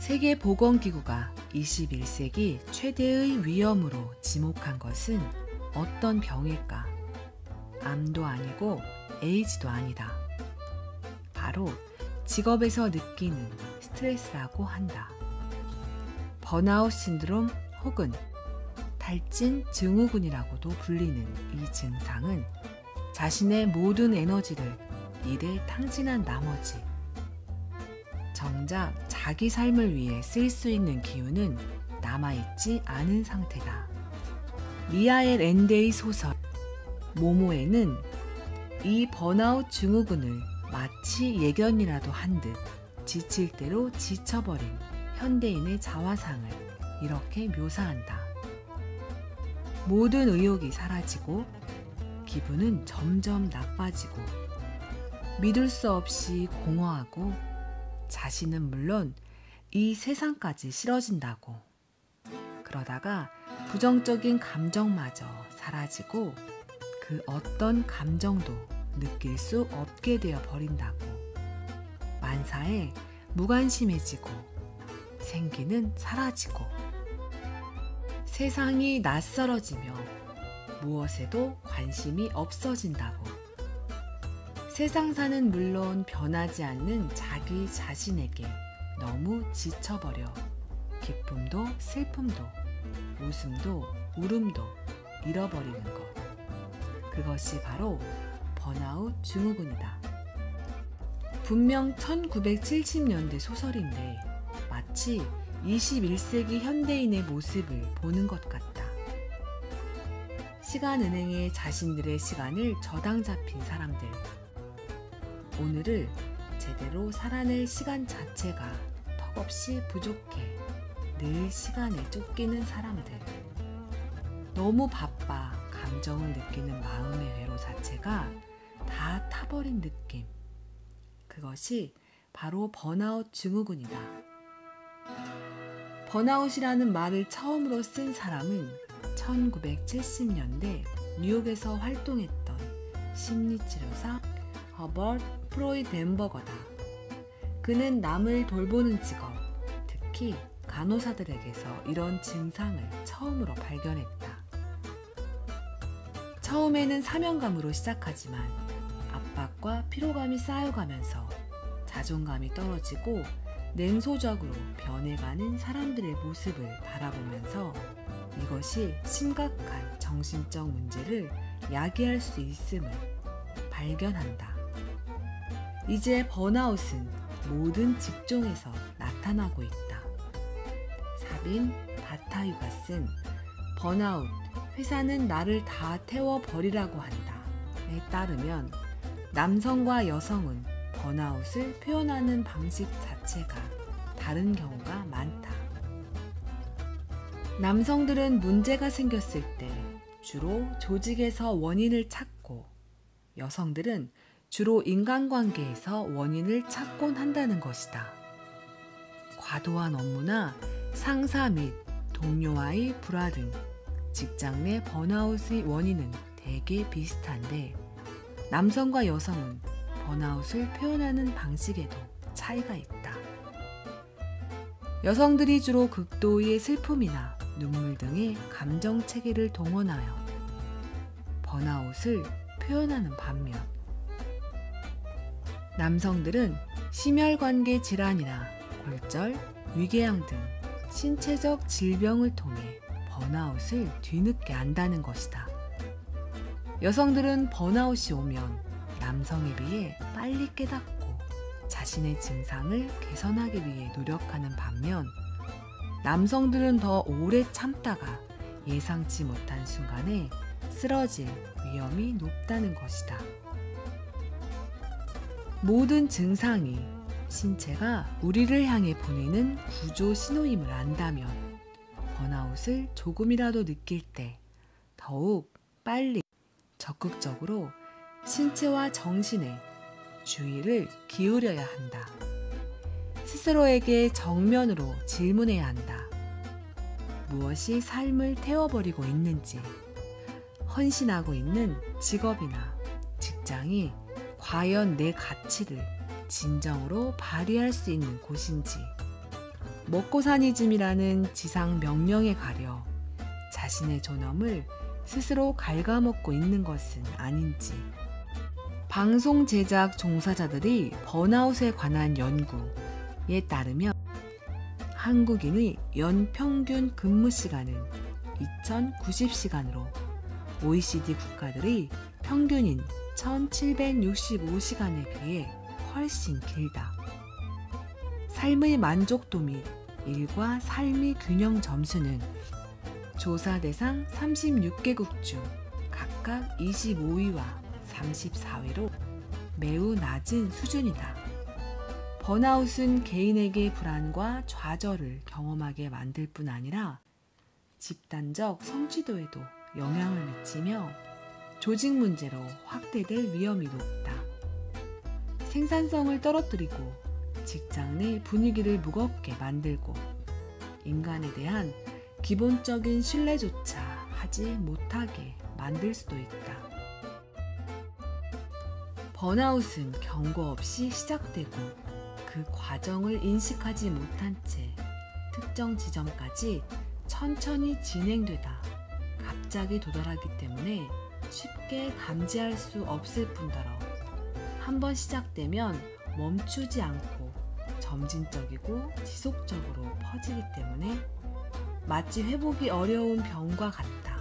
세계보건기구가 21세기 최대의 위험으로 지목한 것은 어떤 병일까? 암도 아니고 에이즈도 아니다. 바로 직업에서 느끼는 스트레스라고 한다. 번아웃 신드롬 혹은 탈진 증후군이라고도 불리는 이 증상은 자신의 모든 에너지를 일에 탕진한 나머지 정작 자기 삶을 위해 쓸 수 있는 기운은 남아있지 않은 상태다. 미하엘 엔데의 소설 모모에는 이 번아웃 증후군을 마치 예견이라도 한 듯 지칠 대로 지쳐버린 현대인의 자화상을 이렇게 묘사한다. 모든 의욕이 사라지고 기분은 점점 나빠지고 믿을 수 없이 공허하고 자신은 물론 이 세상까지 싫어진다고. 그러다가 부정적인 감정마저 사라지고 그 어떤 감정도 느낄 수 없게 되어 버린다고. 만사에 무관심해지고 생기는 사라지고 세상이 낯설어지며 무엇에도 관심이 없어진다고. 세상사는 물론 변하지 않는 자기 자신에게 너무 지쳐버려 기쁨도 슬픔도 웃음도 울음도 잃어버리는 것. 그것이 바로 번아웃 증후군이다. 분명 1970년대 소설인데 마치 21세기 현대인의 모습을 보는 것 같다. 시간은행에 자신들의 시간을 저당 잡힌 사람들. 오늘을 제대로 살아낼 시간 자체가 턱없이 부족해 늘 시간에 쫓기는 사람들. 너무 바빠 감정을 느끼는 마음의 회로 자체가 다 타버린 느낌. 그것이 바로 번아웃 증후군이다. 번아웃이라는 말을 처음으로 쓴 사람은 1970년대 뉴욕에서 활동했던 심리치료사 허버트 프로이덴버거다. 그는 남을 돌보는 직업, 특히 간호사들에게서 이런 증상을 처음으로 발견했다. 처음에는 사명감으로 시작하지만 압박과 피로감이 쌓여가면서 자존감이 떨어지고 냉소적으로 변해가는 사람들의 모습을 바라보면서 이것이 심각한 정신적 문제를 야기할 수 있음을 발견한다. 이제 번아웃은 모든 직종에서 나타나고 있다. 사빈 바타유가 쓴 번아웃, 회사는 나를 다 태워버리라고 한다에 따르면 남성과 여성은 번아웃을 표현하는 방식 자체가 다른 경우가 많다. 남성들은 문제가 생겼을 때 주로 조직에서 원인을 찾고 여성들은 주로 인간관계에서 원인을 찾곤 한다는 것이다. 과도한 업무나 상사 및 동료와의 불화 등 직장 내 번아웃의 원인은 대개 비슷한데 남성과 여성은 번아웃을 표현하는 방식에도 차이가 있다. 여성들이 주로 극도의 슬픔이나 눈물 등의 감정 체계를 동원하여 번아웃을 표현하는 반면 남성들은 심혈관계 질환이나 골절, 위궤양 등 신체적 질병을 통해 번아웃을 뒤늦게 안다는 것이다. 여성들은 번아웃이 오면 남성에 비해 빨리 깨닫고 자신의 증상을 개선하기 위해 노력하는 반면 남성들은 더 오래 참다가 예상치 못한 순간에 쓰러질 위험이 높다는 것이다. 모든 증상이 신체가 우리를 향해 보내는 구조 신호임을 안다면 번아웃을 조금이라도 느낄 때 더욱 빨리 적극적으로 신체와 정신에 주의를 기울여야 한다. 스스로에게 정면으로 질문해야 한다. 무엇이 삶을 태워버리고 있는지, 헌신하고 있는 직업이나 직장이 과연 내 가치를 진정으로 발휘할 수 있는 곳인지, 먹고사니즘이라는 지상 명령에 가려 자신의 존엄을 스스로 갉아먹고 있는 것은 아닌지. 방송 제작 종사자들이 번아웃에 관한 연구에 따르면 한국인의 연평균 근무 시간은 2090시간으로 OECD 국가들의 평균인 1765시간에 비해 훨씬 길다. 삶의 만족도 및 일과 삶의 균형 점수는 조사 대상 36개국 중 각각 25위와 34위로 매우 낮은 수준이다. 번아웃은 개인에게 불안과 좌절을 경험하게 만들 뿐 아니라 집단적 성취도에도 영향을 미치며 조직 문제로 확대될 위험이 높다. 생산성을 떨어뜨리고 직장 내 분위기를 무겁게 만들고 인간에 대한 기본적인 신뢰조차 하지 못하게 만들 수도 있다. 번아웃은 경고 없이 시작되고 그 과정을 인식하지 못한 채 특정 지점까지 천천히 진행되다 갑자기 도달하기 때문에 쉽게 감지할 수 없을 뿐더러 한번 시작되면 멈추지 않고 점진적이고 지속적으로 퍼지기 때문에 마치 회복이 어려운 병과 같다.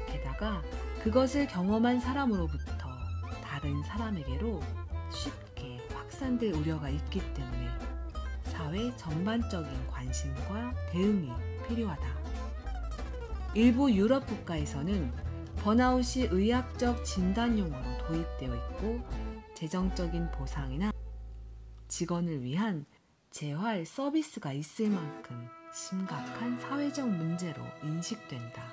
게다가 그것을 경험한 사람으로부터 다른 사람에게로 쉽게 확산될 우려가 있기 때문에 사회 전반적인 관심과 대응이 필요하다. 일부 유럽 국가에서는 번아웃이 의학적 진단용어로 도입되어 있고 재정적인 보상이나 직원을 위한 재활 서비스가 있을 만큼 심각한 사회적 문제로 인식된다.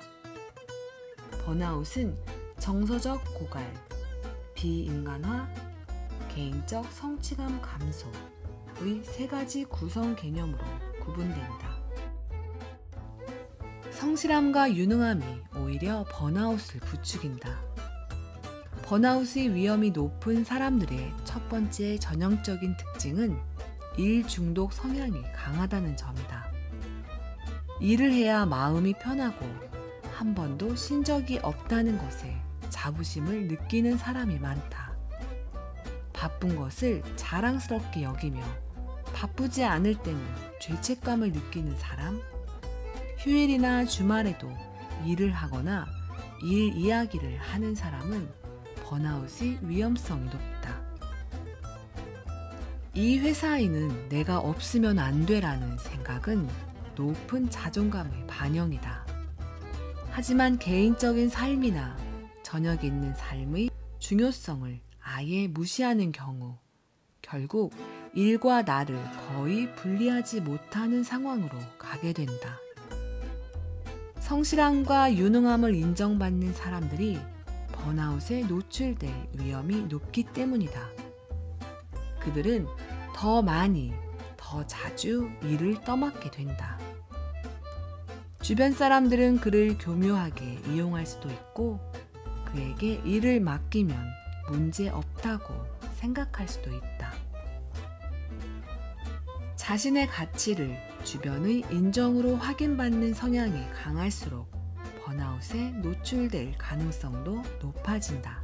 번아웃은 정서적 고갈, 비인간화, 개인적 성취감 감소의 세 가지 구성 개념으로 구분된다. 성실함과 유능함이 오히려 번아웃을 부추긴다. 번아웃의 위험이 높은 사람들의 첫 번째 전형적인 특징은 일 중독 성향이 강하다는 점이다. 일을 해야 마음이 편하고 한 번도 쉰 적이 없다는 것에 자부심을 느끼는 사람이 많다. 바쁜 것을 자랑스럽게 여기며 바쁘지 않을 때는 죄책감을 느끼는 사람, 휴일이나 주말에도 일을 하거나 일 이야기를 하는 사람은 번아웃의 위험성이 높다. 이 회사에는 내가 없으면 안 돼라는 생각은 높은 자존감의 반영이다. 하지만 개인적인 삶이나 저녁 있는 삶의 중요성을 아예 무시하는 경우 결국 일과 나를 거의 분리하지 못하는 상황으로 가게 된다. 성실함과 유능함을 인정받는 사람들이 번아웃에 노출될 위험이 높기 때문이다. 그들은 더 많이, 더 자주 일을 떠맡게 된다. 주변 사람들은 그를 교묘하게 이용할 수도 있고 그에게 일을 맡기면 문제 없다고 생각할 수도 있다. 자신의 가치를 주변의 인정으로 확인받는 성향이 강할수록 번아웃에 노출될 가능성도 높아진다.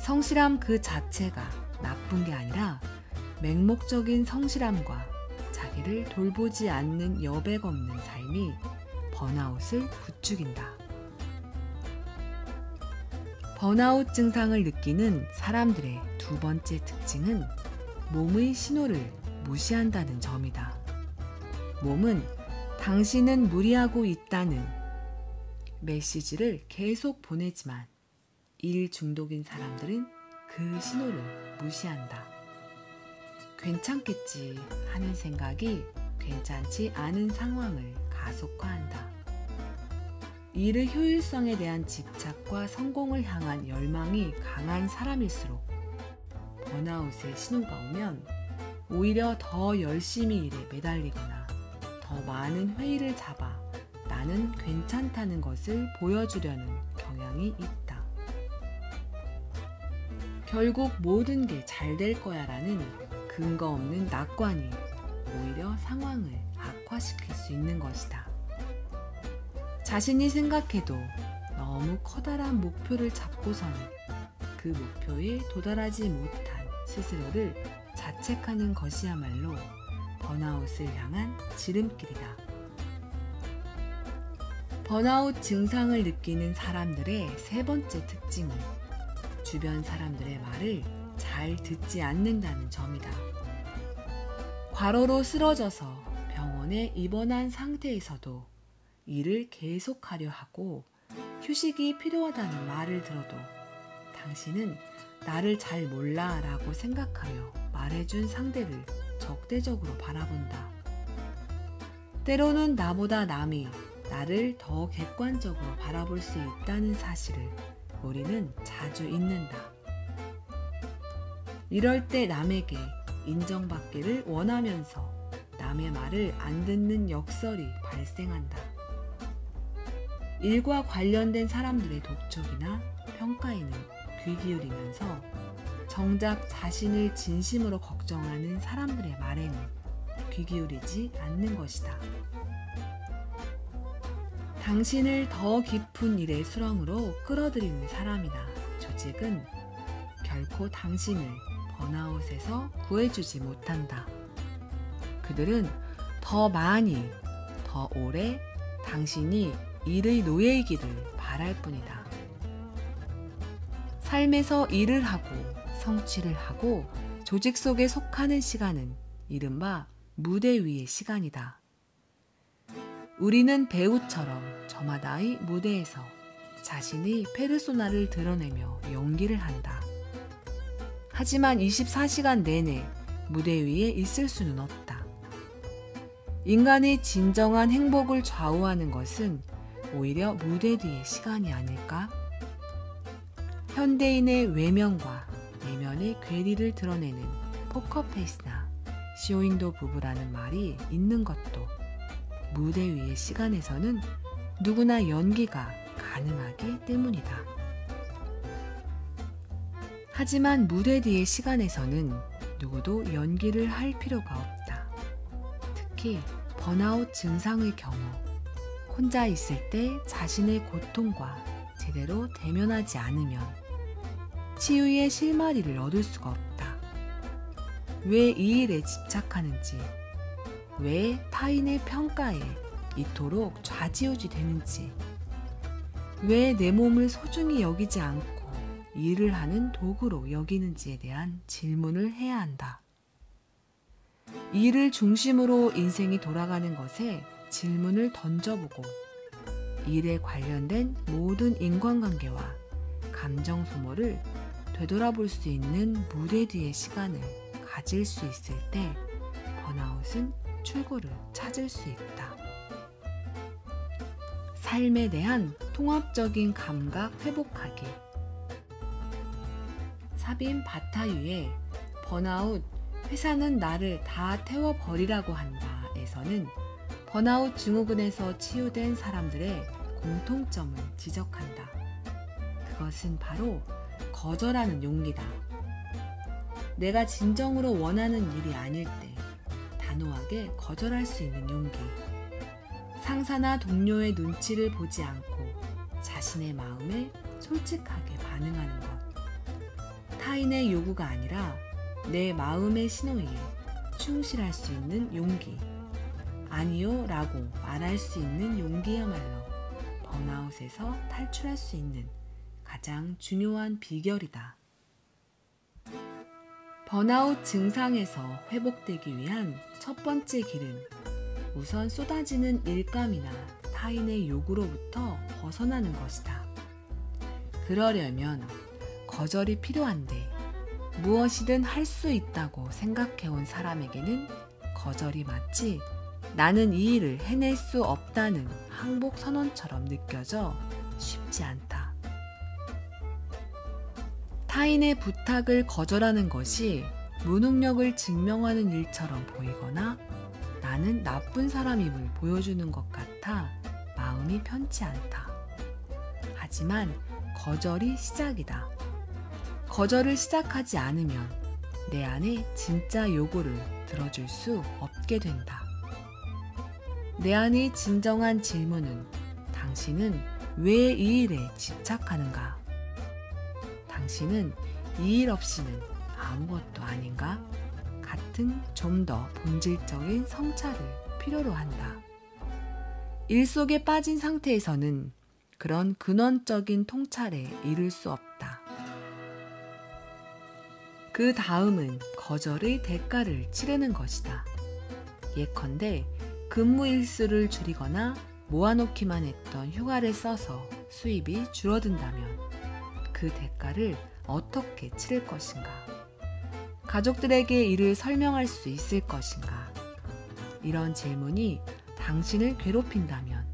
성실함 그 자체가 나쁜 게 아니라 맹목적인 성실함과 자기를 돌보지 않는 여백 없는 삶이 번아웃을 부추긴다. 번아웃 증상을 느끼는 사람들의 두 번째 특징은 몸의 신호를 무시한다는 점이다. 몸은 당신은 무리하고 있다는 메시지를 계속 보내지만 일 중독인 사람들은 그 신호를 무시한다. 괜찮겠지 하는 생각이 괜찮지 않은 상황을 가속화한다. 일의 효율성에 대한 집착과 성공을 향한 열망이 강한 사람일수록 번아웃의 신호가 오면 오히려 더 열심히 일에 매달리거나 더 많은 회의를 잡아 나는 괜찮다는 것을 보여주려는 경향이 있다. 결국 모든 게 잘 될 거야 라는 근거 없는 낙관이 오히려 상황을 악화시킬 수 있는 것이다. 자신이 생각해도 너무 커다란 목표를 잡고서는 그 목표에 도달하지 못한 스스로를 자책하는 것이야말로 번아웃을 향한 지름길이다. 번아웃 증상을 느끼는 사람들의 세 번째 특징은 주변 사람들의 말을 잘 듣지 않는다는 점이다. 과로로 쓰러져서 병원에 입원한 상태에서도 일을 계속하려 하고 휴식이 필요하다는 말을 들어도 당신은 나를 잘 몰라 라고 생각하며 말해준 상대를 적대적으로 바라본다. 때로는 나보다 남이 나를 더 객관적으로 바라볼 수 있다는 사실을 우리는 자주 잊는다. 이럴 때 남에게 인정받기를 원하면서 남의 말을 안 듣는 역설이 발생한다. 일과 관련된 사람들의 독촉이나 평가에는 귀 기울이면서 정작 자신을 진심으로 걱정하는 사람들의 말에는 귀 기울이지 않는 것이다. 당신을 더 깊은 일의 수렁으로 끌어들이는 사람이나 조직은 결코 당신을 번아웃에서 구해주지 못한다. 그들은 더 많이, 더 오래 당신이 일의 노예이기를 바랄 뿐이다. 삶에서 일을 하고 성취를 하고 조직 속에 속하는 시간은 이른바 무대 위의 시간이다. 우리는 배우처럼 저마다의 무대에서 자신의 페르소나를 드러내며 연기를 한다. 하지만 24시간 내내 무대 위에 있을 수는 없다. 인간의 진정한 행복을 좌우하는 것은 오히려 무대 뒤의 시간이 아닐까? 현대인의 외면과 내면의 괴리를 드러내는 포커페이스나 쇼윈도 부부라는 말이 있는 것도 무대 위의 시간에서는 누구나 연기가 가능하기 때문이다. 하지만 무대 뒤의 시간에서는 누구도 연기를 할 필요가 없다. 특히 번아웃 증상의 경우 혼자 있을 때 자신의 고통과 제대로 대면하지 않으면 치유의 실마리를 얻을 수가 없다. 왜 이 일에 집착하는지, 왜 타인의 평가에 이토록 좌지우지 되는지, 왜 내 몸을 소중히 여기지 않고 일을 하는 도구로 여기는지에 대한 질문을 해야 한다. 일을 중심으로 인생이 돌아가는 것에 질문을 던져보고 일에 관련된 모든 인간관계와 감정 소모를 되돌아볼 수 있는 무대 뒤의 시간을 가질 수 있을 때 번아웃은 출구를 찾을 수 있다. 삶에 대한 통합적인 감각 회복하기. 사빈 바타유의 번아웃, 회사는 나를 다 태워버리라고 한다에서는 번아웃 증후군에서 치유된 사람들의 공통점을 지적한다. 그것은 바로 거절하는 용기다. 내가 진정으로 원하는 일이 아닐 때 단호하게 거절할 수 있는 용기. 상사나 동료의 눈치를 보지 않고 자신의 마음에 솔직하게 반응하는 것. 타인의 요구가 아니라 내 마음의 신호에 충실할 수 있는 용기. 아니요 라고 말할 수 있는 용기야말로 번아웃에서 탈출할 수 있는 가장 중요한 비결이다. 번아웃 증상에서 회복되기 위한 첫 번째 길은 우선 쏟아지는 일감이나 타인의 요구로부터 벗어나는 것이다. 그러려면 거절이 필요한데 무엇이든 할 수 있다고 생각해온 사람에게는 거절이 마치 나는 이 일을 해낼 수 없다는 항복 선언처럼 느껴져 쉽지 않다. 타인의 부탁을 거절하는 것이 무능력을 증명하는 일처럼 보이거나 나는 나쁜 사람임을 보여주는 것 같아 마음이 편치 않다. 하지만 거절이 시작이다. 거절을 시작하지 않으면 내 안에 진짜 요구를 들어줄 수 없게 된다. 내 안의 진정한 질문은 당신은 왜 이 일에 집착하는가? 당신은 이 일 없이는 아무것도 아닌가? 같은 좀 더 본질적인 성찰을 필요로 한다. 일 속에 빠진 상태에서는 그런 근원적인 통찰에 이를 수 없다. 그 다음은 거절의 대가를 치르는 것이다. 예컨대 근무 일수를 줄이거나 모아놓기만 했던 휴가를 써서 수입이 줄어든다면 그 대가를 어떻게 치를 것인가? 가족들에게 이를 설명할 수 있을 것인가? 이런 질문이 당신을 괴롭힌다면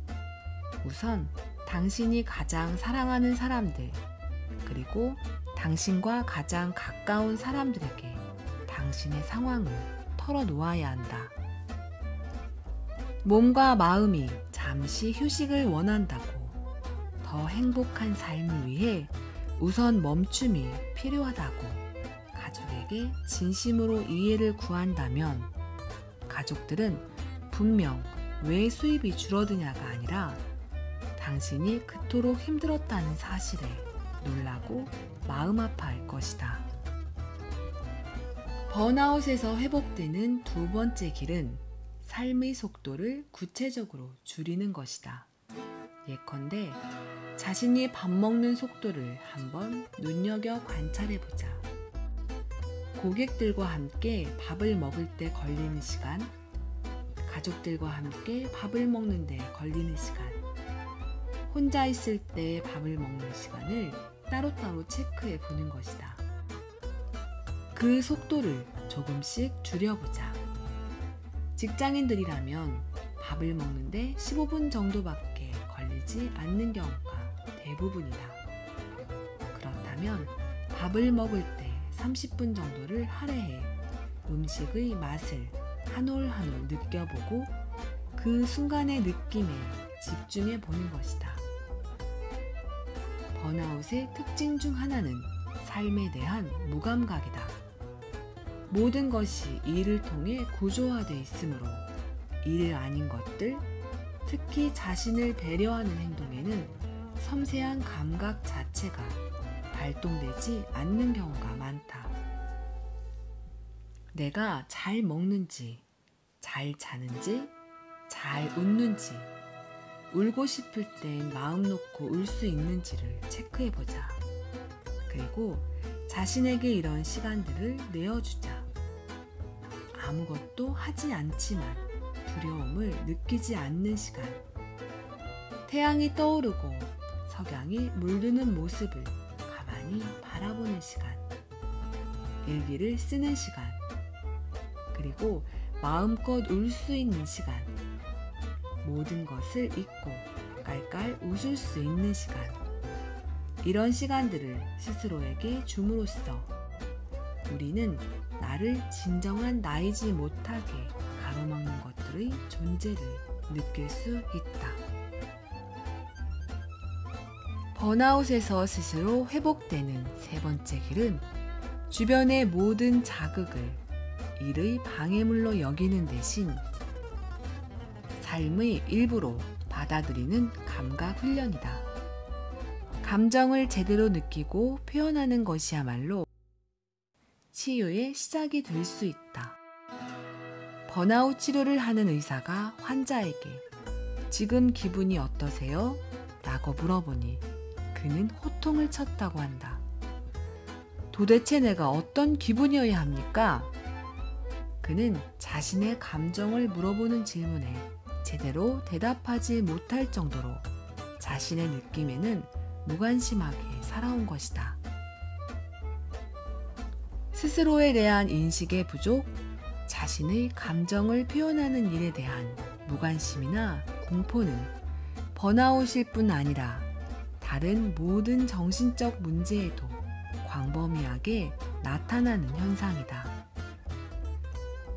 우선 당신이 가장 사랑하는 사람들, 그리고 당신과 가장 가까운 사람들에게 당신의 상황을 털어놓아야 한다. 몸과 마음이 잠시 휴식을 원한다고 더 행복한 삶을 위해 우선 멈춤이 필요하다고 가족에게 진심으로 이해를 구한다면 가족들은 분명 왜 수입이 줄어드냐가 아니라 당신이 그토록 힘들었다는 사실에 놀라고 마음 아파할 것이다. 번아웃에서 회복되는 두 번째 길은 삶의 속도를 구체적으로 줄이는 것이다. 예컨대 자신이 밥 먹는 속도를 한번 눈여겨 관찰해보자. 고객들과 함께 밥을 먹을 때 걸리는 시간, 가족들과 함께 밥을 먹는 데 걸리는 시간, 혼자 있을 때 밥을 먹는 시간을 따로따로 체크해 보는 것이다. 그 속도를 조금씩 줄여보자. 직장인들이라면 밥을 먹는데 15분 정도밖에 걸리지 않는 경우가 대부분이다. 그렇다면 밥을 먹을 때 30분 정도를 할애해 음식의 맛을 한 올 한 올 느껴보고 그 순간의 느낌에 집중해 보는 것이다. 번아웃의 특징 중 하나는 삶에 대한 무감각이다. 모든 것이 일을 통해 구조화되어 있으므로 일 아닌 것들, 특히 자신을 배려하는 행동에는 섬세한 감각 자체가 발동되지 않는 경우가 많다. 내가 잘 먹는지, 잘 자는지, 잘 웃는지, 울고 싶을 땐 마음 놓고 울 수 있는지를 체크해보자. 그리고 자신에게 이런 시간들을 내어주자. 아무것도 하지 않지만 두려움을 느끼지 않는 시간. 태양이 떠오르고 석양이 물드는 모습을 가만히 바라보는 시간. 일기를 쓰는 시간. 그리고 마음껏 울 수 있는 시간. 모든 것을 잊고 깔깔 웃을 수 있는 시간. 이런 시간들을 스스로에게 줌으로써 우리는 나를 진정한 나이지 못하게 가로막는 것들의 존재를 느낄 수 있다. 번아웃에서 스스로 회복되는 세 번째 길은 주변의 모든 자극을 일의 방해물로 여기는 대신 삶의 일부로 받아들이는 감각 훈련이다. 감정을 제대로 느끼고 표현하는 것이야말로 치유의 시작이 될 수 있다. 번아웃 치료를 하는 의사가 환자에게 지금 기분이 어떠세요? 라고 물어보니 그는 호통을 쳤다고 한다. 도대체 내가 어떤 기분이어야 합니까? 그는 자신의 감정을 물어보는 질문에 제대로 대답하지 못할 정도로 자신의 느낌에는 무관심하게 살아온 것이다. 스스로에 대한 인식의 부족, 자신의 감정을 표현하는 일에 대한 무관심이나 공포는 번아웃일 뿐 아니라 다른 모든 정신적 문제에도 광범위하게 나타나는 현상이다.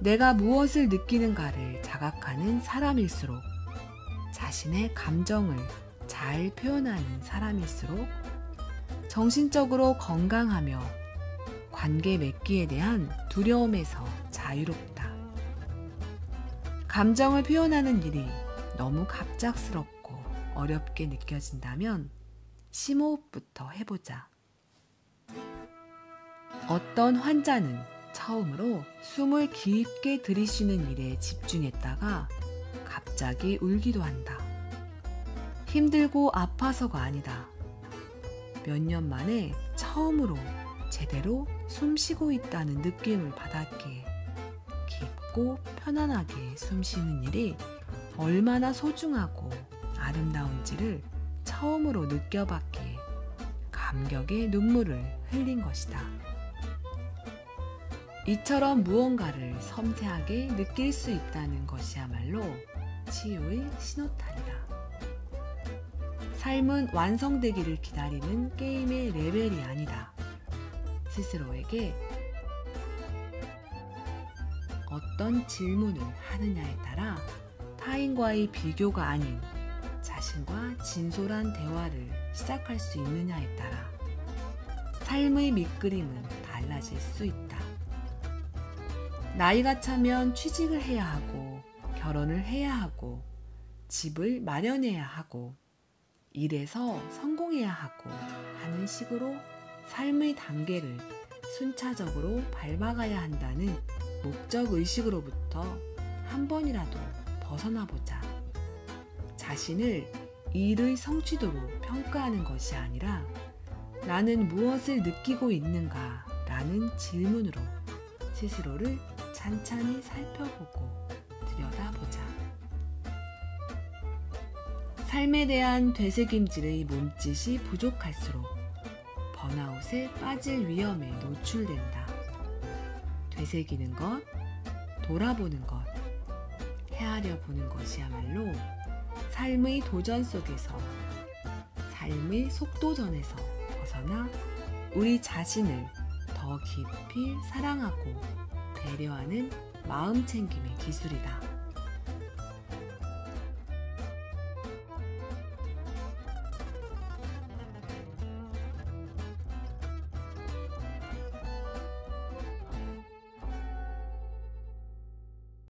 내가 무엇을 느끼는가를 자각하는 사람일수록, 자신의 감정을 잘 표현하는 사람일수록 정신적으로 건강하며 관계 맺기에 대한 두려움에서 자유롭다. 감정을 표현하는 일이 너무 갑작스럽고 어렵게 느껴진다면 심호흡부터 해보자. 어떤 환자는 처음으로 숨을 깊게 들이쉬는 일에 집중했다가 갑자기 울기도 한다. 힘들고 아파서가 아니다. 몇 년 만에 처음으로 제대로 숨 쉬고 있다는 느낌을 받았기에 깊고 편안하게 숨 쉬는 일이 얼마나 소중하고 아름다운지를 처음으로 느껴봤기에 감격의 눈물을 흘린 것이다. 이처럼 무언가를 섬세하게 느낄 수 있다는 것이야말로 치유의 신호탄이다. 삶은 완성되기를 기다리는 게임의 레벨이 아니다. 스스로에게 어떤 질문을 하느냐에 따라 타인과의 비교가 아닌 자신과 진솔한 대화를 시작할 수 있느냐에 따라 삶의 밑그림은 달라질 수 있다. 나이가 차면 취직을 해야 하고 결혼을 해야 하고 집을 마련해야 하고 일에서 성공해야 하고 하는 식으로 삶의 단계를 순차적으로 밟아가야 한다는 목적의식으로부터 한 번이라도 벗어나보자. 자신을 일의 성취도로 평가하는 것이 아니라 나는 무엇을 느끼고 있는가 라는 질문으로 스스로를 찬찬히 살펴보고 들여다보자. 삶에 대한 되새김질의 몸짓이 부족할수록 번아웃에 빠질 위험에 노출된다. 되새기는 것, 돌아보는 것, 헤아려 보는 것이야말로 삶의 도전 속에서, 삶의 속도전에서 벗어나 우리 자신을 더 깊이 사랑하고 배려하는 마음 챙김의 기술이다.